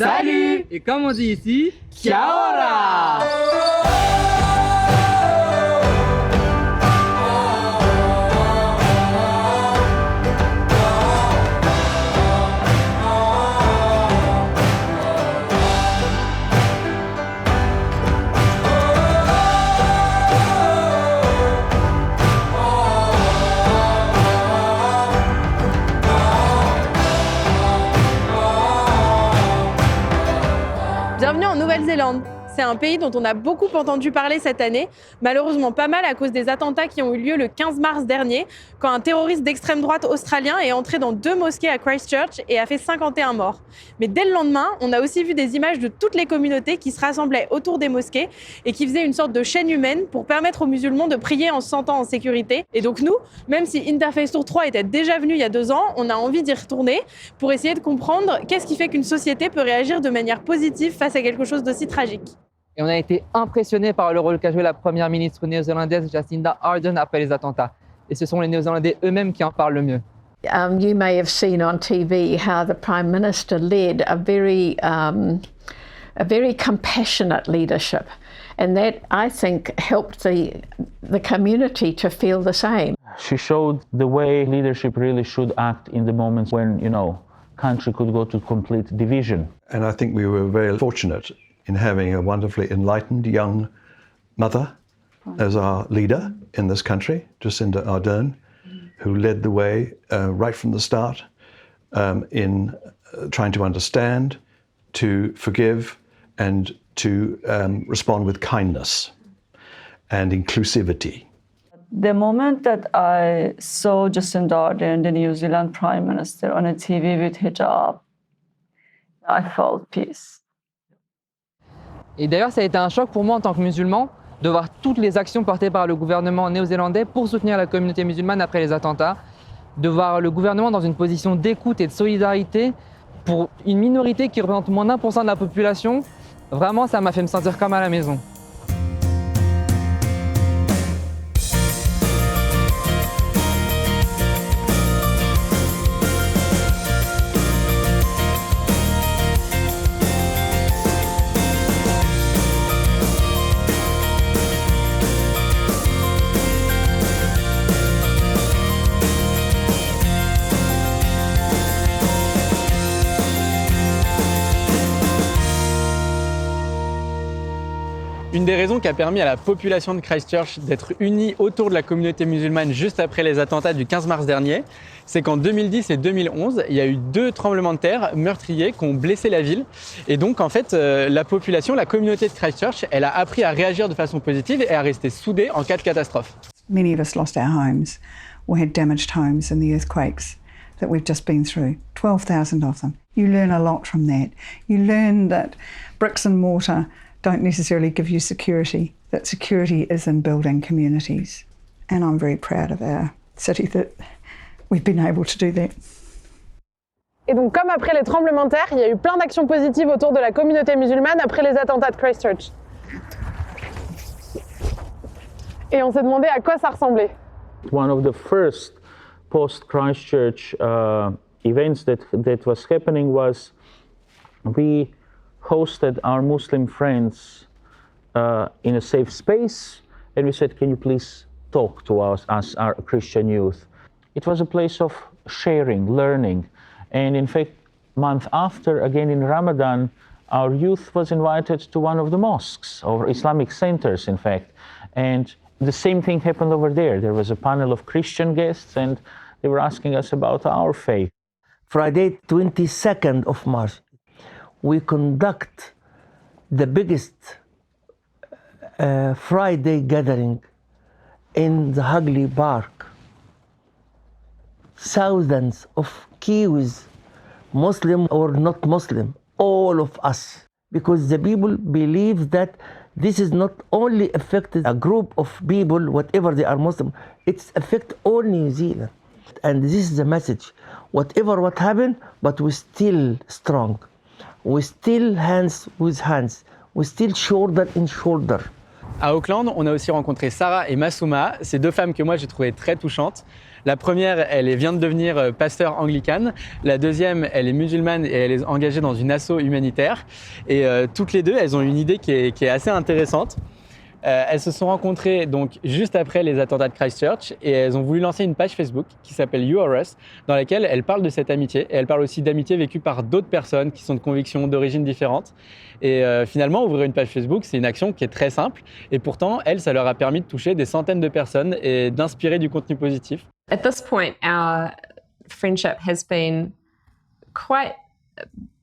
Salut! Et comme on dit ici, Kia-ora! Bienvenue en Nouvelle-Zélande. C'est un pays dont on a beaucoup entendu parler cette année, malheureusement pas mal à cause des attentats qui ont eu lieu le 15 mars dernier, quand un terroriste d'extrême droite australien est entré dans 2 mosquées à Christchurch et a fait 51 morts. Mais dès le lendemain, on a aussi vu des images de toutes les communautés qui se rassemblaient autour des mosquées et qui faisaient une sorte de chaîne humaine pour permettre aux musulmans de prier en se sentant en sécurité. Et donc nous, même si Interface Tour 3 était déjà venu il y a 2 ans, on a envie d'y retourner pour essayer de comprendre qu'est-ce qui fait qu'une société peut réagir de manière positive face à quelque chose d'aussi tragique. Et on a été impressionnés par le rôle qu'a joué la première ministre néo-zélandaise Jacinda Ardern après les attentats. Et ce sont les Néo-Zélandais eux-mêmes qui en parlent le mieux. You may have seen on TV how the Prime Minister led a very compassionate leadership, and that I think helped the community to feel the same. She showed the way leadership really should act in the moments when, country could go to complete division. And I think we were very fortunate in having a wonderfully enlightened young mother as our leader in this country, Jacinda Ardern, who led the way right from the start in trying to understand, to forgive, and to respond with kindness and inclusivity. The moment that I saw Jacinda Ardern, the New Zealand Prime Minister, on a TV with hijab, I felt peace. Et d'ailleurs, ça a été un choc pour moi en tant que musulman de voir toutes les actions portées par le gouvernement néo-zélandais pour soutenir la communauté musulmane après les attentats, de voir le gouvernement dans une position d'écoute et de solidarité pour une minorité qui représente moins d'1% de la population. Vraiment, ça m'a fait me sentir comme à la maison. Une des raisons qui a permis à la population de Christchurch d'être unie autour de la communauté musulmane juste après les attentats du 15 mars dernier, c'est qu'en 2010 et 2011, il y a eu 2 tremblements de terre meurtriers qui ont blessé la ville. Et donc, en fait, la population, la communauté de Christchurch, elle a appris à réagir de façon positive et à rester soudée en cas de catastrophe. Many of us lost our homes or had damaged homes in the earthquakes that we've just been through, 12,000 of them. You learn a lot from that. You learn that bricks and mortar don't necessarily give you security, that security is in building communities. And I'm very proud of our city that we've been able to do that. Et donc comme après les tremblements de terre, il y a eu plein d'actions positives autour de la communauté musulmane après les attentats de Christchurch. Et on s'est demandé à quoi ça ressemblait. One of the first post-Christchurch events that was happening was we hosted our Muslim friends in a safe space, and we said, can you please talk to us as our Christian youth? It was a place of sharing, learning, and in fact, month after, again in Ramadan, our youth was invited to one of the mosques, or Islamic centers in fact, and the same thing happened over there. There was a panel of Christian guests, and they were asking us about our faith. Friday, 22nd of March, we conduct the biggest Friday gathering in the Hagley Park. Thousands of Kiwis, Muslim or not Muslim, all of us, because the people believe that this is not only affected a group of people, whatever they are Muslim, it's affect all New Zealand. And this is the message. Whatever what happened, but we're still strong. We're still hands with hands. We're still shoulder in shoulder. À Auckland, on a aussi rencontré Sarah et Masuma, ces 2 femmes que moi j'ai trouvées très touchantes. La première, elle vient de devenir pasteur anglicane. La deuxième, elle est musulmane et elle est engagée dans une asso humanitaire. Et toutes les deux, elles ont une idée qui est assez intéressante. Elles se sont rencontrées donc juste après les attentats de Christchurch et elles ont voulu lancer une page Facebook qui s'appelle You Are Us, dans laquelle elles parlent de cette amitié et elles parlent aussi d'amitié vécue par d'autres personnes qui sont de convictions, d'origines différentes. Et finalement, ouvrir une page Facebook, c'est une action qui est très simple et pourtant, elles, ça leur a permis de toucher des centaines de personnes et d'inspirer du contenu positif. At this point, our friendship has been quite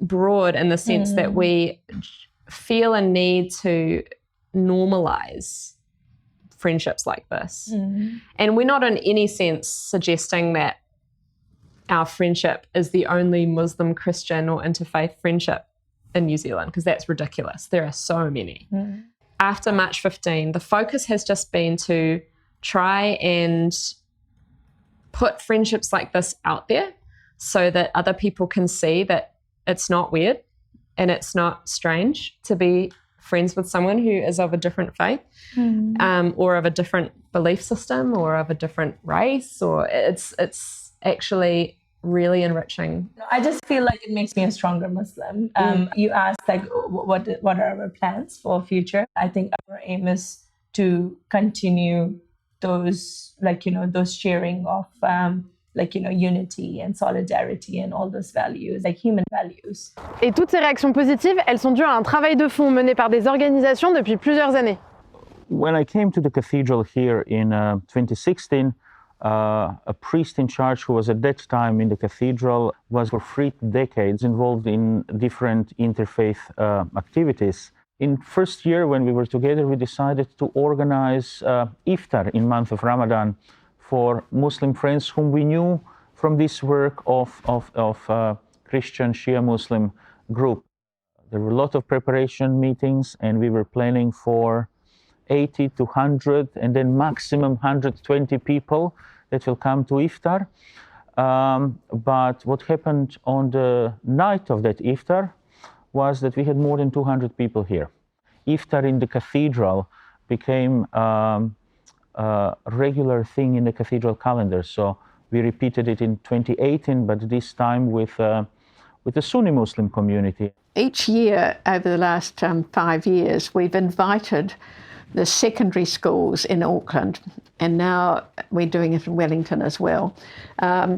broad in the sense that we feel a need to normalize friendships like this. And we're not in any sense suggesting that our friendship is the only Muslim, Christian or interfaith friendship in New Zealand, because that's ridiculous. There are so many. After March 15, the focus has just been to try and put friendships like this out there so that other people can see that it's not weird and it's not strange to be friends with someone who is of a different faith or of a different belief system or of a different race, or it's actually really enriching. I just feel like it makes me a stronger Muslim. You asked like what are our plans for future? I think our aim is to continue those those sharing of unity and solidarity and all those values, like human values. Et toutes ces réactions positives, elles sont dues à un travail de fond mené par des organisations depuis plusieurs années. When I came to the cathedral here in 2016, a priest in charge who was at that time in the cathedral was for 3 decades involved in different interfaith activities. In first year when we were together, we decided to organize iftar in month of Ramadan for Muslim friends whom we knew from this work of Christian Shia Muslim group. There were a lot of preparation meetings and we were planning for 80 to 100 and then maximum 120 people that will come to iftar. But what happened on the night of that iftar was that we had more than 200 people here. Iftar in the cathedral became a regular thing in the cathedral calendar. So we repeated it in 2018, but this time with the Sunni Muslim community. Each year over the last 5 years, we've invited the secondary schools in Auckland, and now we're doing it in Wellington as well,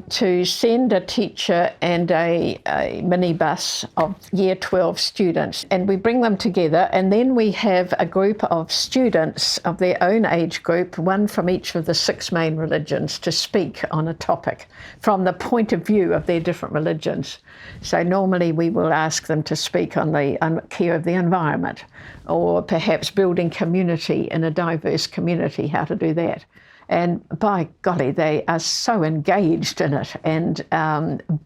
to send a teacher and a minibus of Year 12 students. And we bring them together, and then we have a group of students of their own age group, one from each of the 6 main religions, to speak on a topic from the point of view of their different religions. So normally we will ask them to speak on the care of the environment, or perhaps building community in a diverse community, how to do that. And by golly, they are so engaged in it and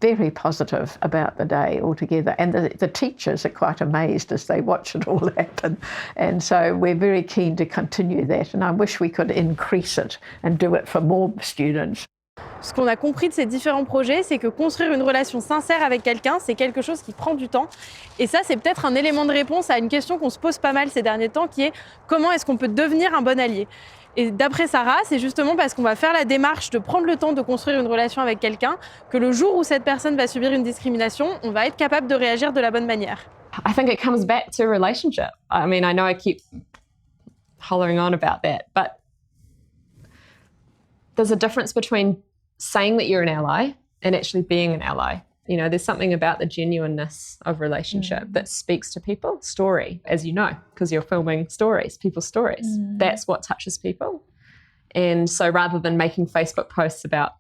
very positive about the day altogether. And the teachers are quite amazed as they watch it all happen. And so we're very keen to continue that. And I wish we could increase it and do it for more students. Ce qu'on a compris de ces différents projets, c'est que construire une relation sincère avec quelqu'un, c'est quelque chose qui prend du temps. Et ça, c'est peut-être un élément de réponse à une question qu'on se pose pas mal ces derniers temps, qui est comment est-ce qu'on peut devenir un bon allié ? Et d'après Sarah, c'est justement parce qu'on va faire la démarche de prendre le temps de construire une relation avec quelqu'un que le jour où cette personne va subir une discrimination, on va être capable de réagir de la bonne manière. I think it comes back to relationship. I mean, I know I keep hollering on about that, but there's a difference between saying that you're an ally and actually being an ally. You know, there's something about the genuineness of relationship that speaks to people. Story, as you know, because you're filming stories, people's stories. That's what touches people. And so rather than making Facebook posts about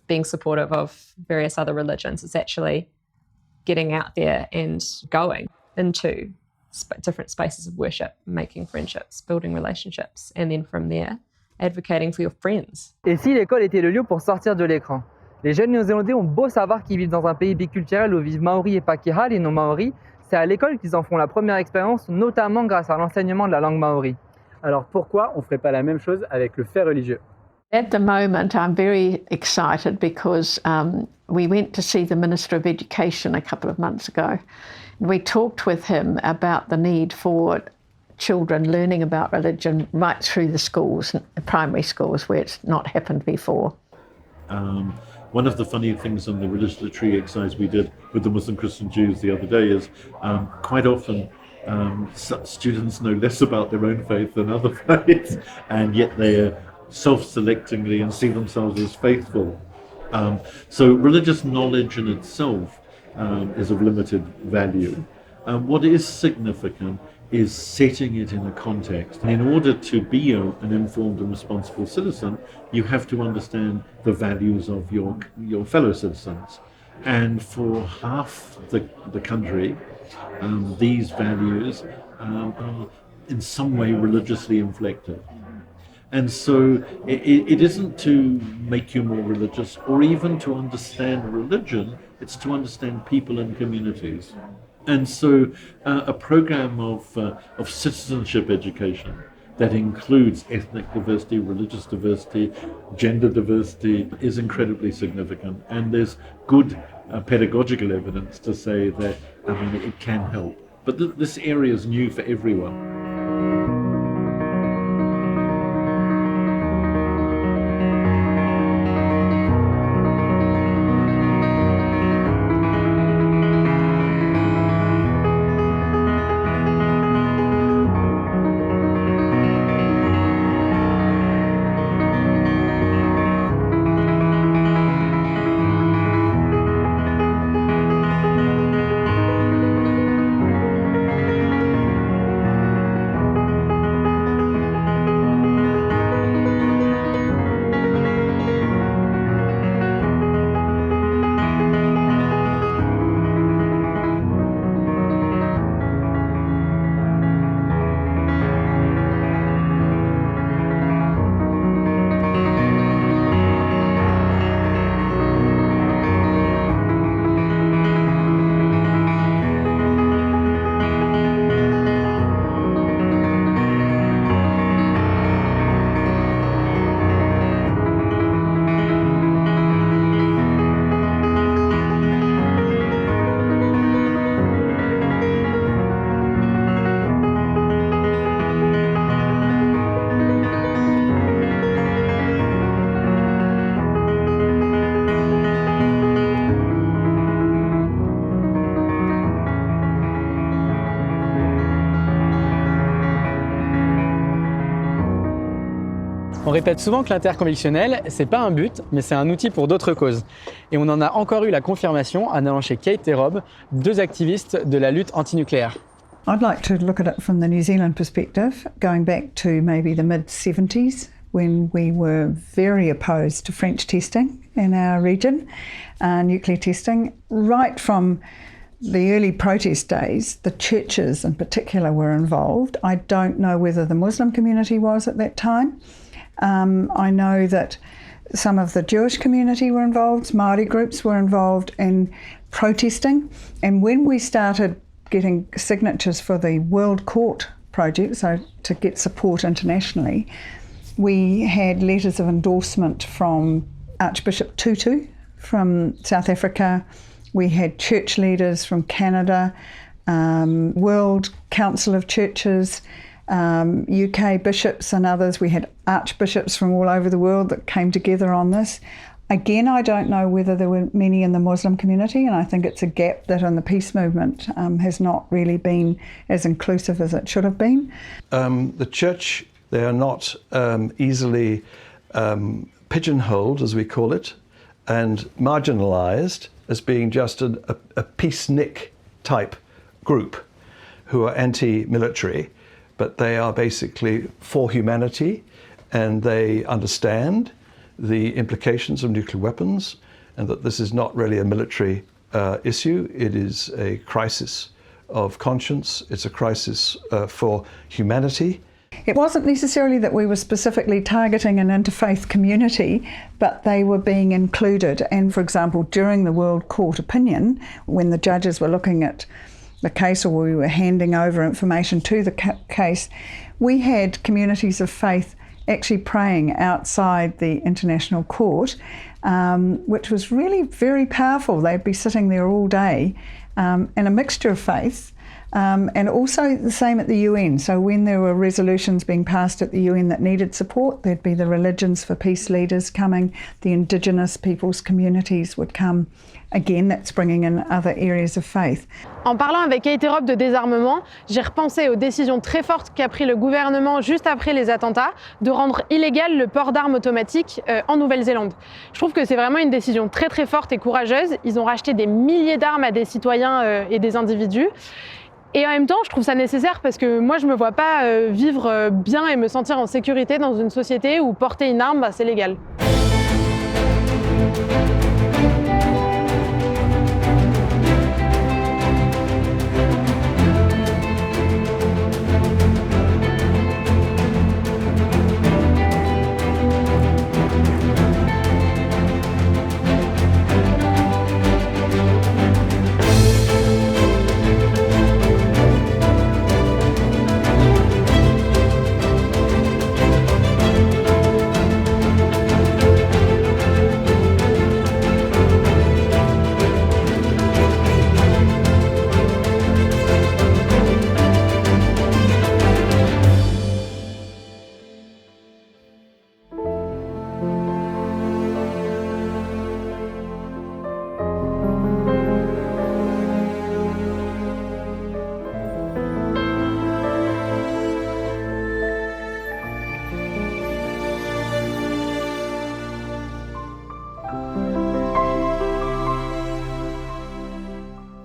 being supportive of various other religions, it's actually getting out there and going into different spaces of worship, making friendships, building relationships, and then from there, advocating for your friends. Et si l'école était le lieu pour sortir de l'écran ? Les jeunes néo-zélandais ont beau savoir qu'ils vivent dans un pays biculturel où vivent Maori et Pakeha, les non-Maoris, c'est à l'école qu'ils en font la première expérience, notamment grâce à l'enseignement de la langue Maori. Alors pourquoi on ne ferait pas la même chose avec le fait religieux ? At the moment, I'm very excited because we went to see the Minister of Education a couple of months ago. We talked with him about the need for children learning about religion right through the schools, primary schools, where it's not happened before. One of the funny things on the religious literacy exercise we did with the Muslim Christian Jews the other day is quite often students know less about their own faith than other faiths, and yet they are self-selectingly and see themselves as faithful. So religious knowledge in itself is of limited value. What is significant is setting it in a context. And in order to be an informed and responsible citizen, you have to understand the values of your fellow citizens. And for half the country, these values are in some way religiously inflected. And so it isn't to make you more religious or even to understand religion, it's to understand people and communities. And so a program of citizenship education that includes ethnic diversity, religious diversity, gender diversity is incredibly significant. And there's good pedagogical evidence to say that, it can help. But this area is new for everyone. On répète souvent que l'interconvictionnel, c'est pas un but, mais c'est un outil pour d'autres causes. Et on en a encore eu la confirmation en allant chez Kate et Rob, deux activistes de la lutte antinucléaire. I'd like to look at it from the New Zealand perspective, going back to maybe the mid-70s when we were very opposed to French testing in our region, nuclear testing. Right from the early protest days, the churches in particular were involved. I don't know whether the Muslim community was at that time. I know that some of the Jewish community were involved, Māori groups were involved in protesting. And when we started getting signatures for the World Court project, so to get support internationally, we had letters of endorsement from Archbishop Tutu from South Africa. We had church leaders from Canada, World Council of Churches, UK bishops and others. We had archbishops from all over the world that came together on this. Again, I don't know whether there were many in the Muslim community, and I think it's a gap that in the peace movement has not really been as inclusive as it should have been. The church, they are not easily pigeonholed, as we call it, and marginalised as being just a peacenik type group who are anti-military, but they are basically for humanity, and they understand the implications of nuclear weapons, and that this is not really a military issue. It is a crisis of conscience. It's a crisis for humanity. It wasn't necessarily that we were specifically targeting an interfaith community, but they were being included. And for example, during the World Court opinion, when the judges were looking at the case, or we were handing over information to the case, we had communities of faith actually praying outside the International Court, which was really very powerful. They'd be sitting there all day, and a mixture of faiths, And also the same at the UN. So when there were resolutions being passed at the UN that needed support, there'd be the Religions for Peace leaders coming, the Indigenous peoples communities would come. Again, that's bringing in other areas of faith. En parlant avec Kate Rob de désarmement, j'ai repensé aux décisions très fortes qu'a pris le gouvernement juste après les attentats de rendre illégal le port d'armes automatiques en Nouvelle-Zélande. Je trouve que c'est vraiment une décision très très forte et courageuse. Ils ont racheté des milliers d'armes à des citoyens et des individus. Et en même temps, je trouve ça nécessaire parce que moi, je ne me vois pas vivre bien et me sentir en sécurité dans une société où porter une arme, c'est légal.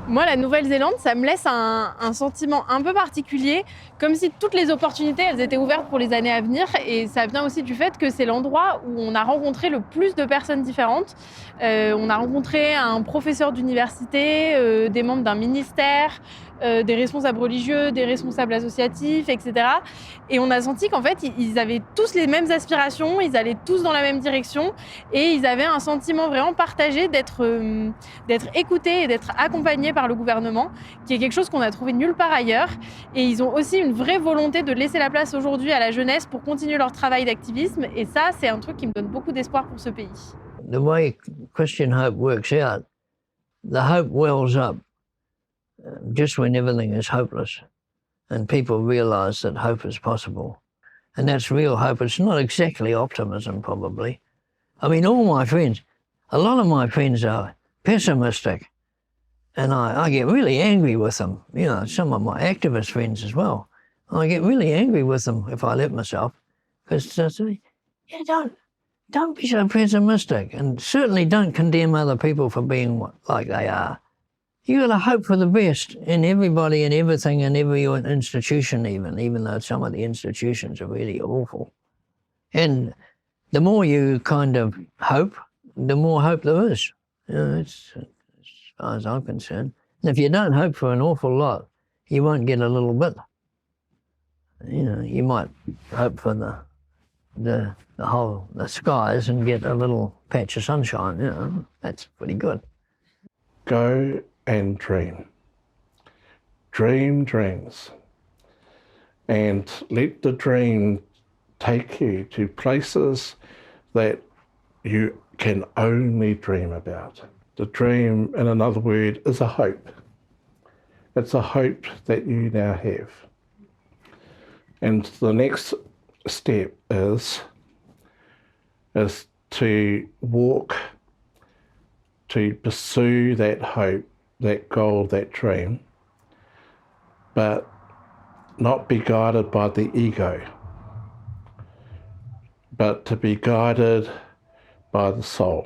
Moi, la Nouvelle-Zélande, ça me laisse un sentiment un peu particulier, comme si toutes les opportunités, elles étaient ouvertes pour les années à venir. Et ça vient aussi du fait que c'est l'endroit où on a rencontré le plus de personnes différentes. On a rencontré un professeur d'université, des membres d'un ministère, des responsables religieux, des responsables associatifs, etc. Et on a senti qu'en fait, ils avaient tous les mêmes aspirations, ils allaient tous dans la même direction et ils avaient un sentiment vraiment partagé d'être écoutés et d'être accompagnés par le gouvernement, qui est quelque chose qu'on a trouvé nulle part ailleurs. Et ils ont aussi une vraie volonté de laisser la place aujourd'hui à la jeunesse pour continuer leur travail d'activisme. Et ça, c'est un truc qui me donne beaucoup d'espoir pour ce pays. The way Christian hope works out, the hope wells up just when everything is hopeless and people realize that hope is possible. And that's real hope. It's not exactly optimism, probably. I mean, all my friends, a lot of my friends are pessimistic and I get really angry with them. You know, some of my activist friends as well. I get really angry with them if I let myself because they say, yeah, don't be so pessimistic and certainly don't condemn other people for being like they are. You got to hope for the best in everybody and everything and every institution even though some of the institutions are really awful. And the more you kind of hope, the more hope there is. You know, it's, as far as I'm concerned. And if you don't hope for an awful lot, you won't get a little bit. You know, you might hope for the skies and get a little patch of sunshine, you know, that's pretty good. Go and dream. Dream dreams. And let the dream take you to places that you can only dream about. The dream, in another word, is a hope. It's a hope that you now have. And the next step is to walk, to pursue that hope, that goal, that dream, but not be guided by the ego, but to be guided by the soul.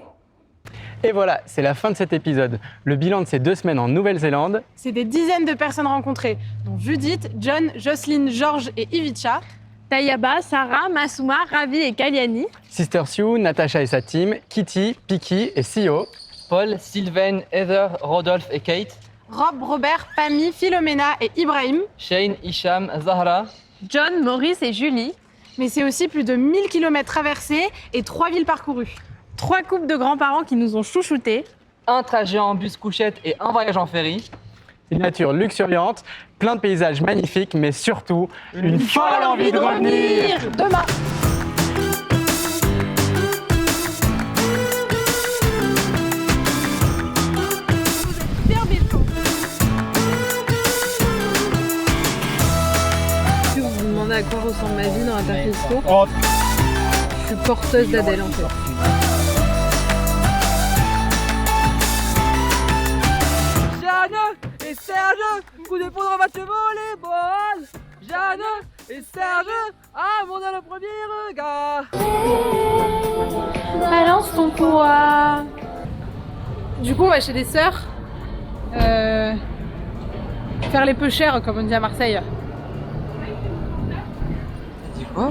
Et voilà, c'est la fin de cet épisode. Le bilan de ces 2 semaines en Nouvelle-Zélande. C'est des dizaines de personnes rencontrées, dont Judith, John, Jocelyne, Georges et Ivica, Tayaba, Sarah, Masuma, Ravi et Kalyani, Sister Sue, Natasha et sa team, Kitty, Piki et Sio, Paul, Sylvain, Heather, Rodolphe et Kate, Rob, Robert, Pami, Philomena et Ibrahim, Shane, Hicham, Zahra, John, Maurice et Julie. Mais c'est aussi plus de 1000 km traversés et 3 villes parcourues. 3 couples de grands-parents qui nous ont chouchoutés. Un trajet en bus couchette et un voyage en ferry. Une nature luxuriante, plein de paysages magnifiques, mais surtout une folle envie de revenir. Demain. à quoi ressemble ma vie dans Interfisco. Oh. Je suis porteuse d'Adèle en fait. Jeanne et Serge, coup de poudre match volleyball. Jeanne et Serge, ah mon Dieu, le premier regard. Balance ton poids. Du coup, on va chez des sœurs. Faire les peu chers, comme on dit à Marseille. Quoi?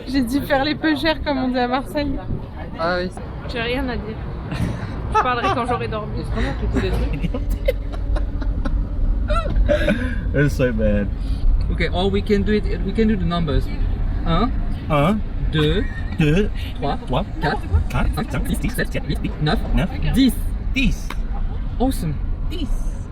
J'ai dit faire les peu chers, comme on dit à Marseille. Ah oui. J'ai rien à dire. Je parlerai quand j'aurai dormi. It's so bad. Okay, or we can do it. We can do the numbers. 1, 2, 3, 4, 5, 6, 7, 8, 9, 10. Awesome. 10.